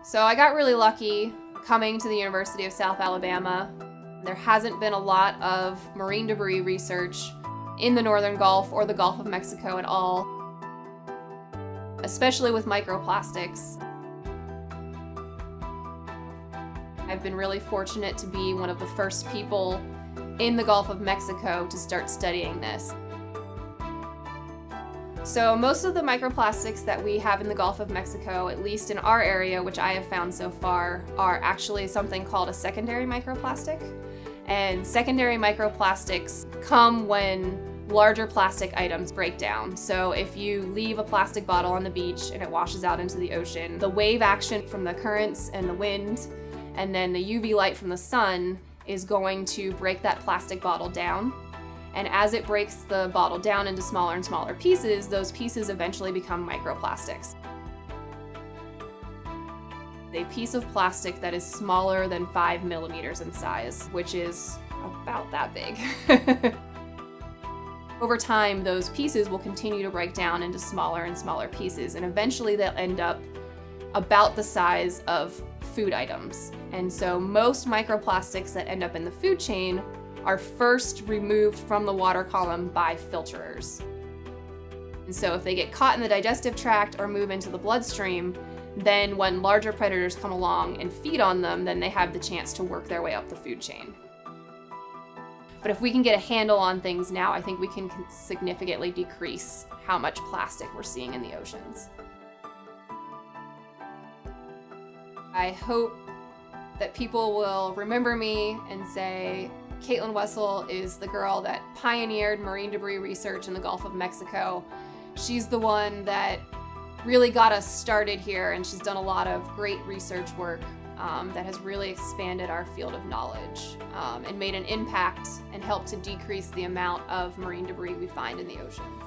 So I got really lucky coming to the University of South Alabama. There hasn't been a lot of marine debris research in the Northern Gulf or the Gulf of Mexico at all, especially with microplastics. I've been really fortunate to be one of the first people in the Gulf of Mexico to start studying this. So most of the microplastics that we have in the Gulf of Mexico, at least in our area, which I have found so far, are actually something called a secondary microplastic. And secondary microplastics come when larger plastic items break down. So if you leave a plastic bottle on the beach and it washes out into the ocean, the wave action from the currents and the wind, and then the UV light from the sun is going to break that plastic bottle down. And as it breaks the bottle down into smaller and smaller pieces, those pieces eventually become microplastics. A piece of plastic that is smaller than 5 millimeters in size, which is about that big. Over time, those pieces will continue to break down into smaller and smaller pieces, and eventually they'll end up about the size of food items. And so most microplastics that end up in the food chain are first removed from the water column by filterers. And so if they get caught in the digestive tract or move into the bloodstream, then when larger predators come along and feed on them, then they have the chance to work their way up the food chain. But if we can get a handle on things now, I think we can significantly decrease how much plastic we're seeing in the oceans. I hope that people will remember me and say, Caitlin Wessel is the girl that pioneered marine debris research in the Gulf of Mexico. She's the one that really got us started here, and she's done a lot of great research work that has really expanded our field of knowledge and made an impact and helped to decrease the amount of marine debris we find in the oceans.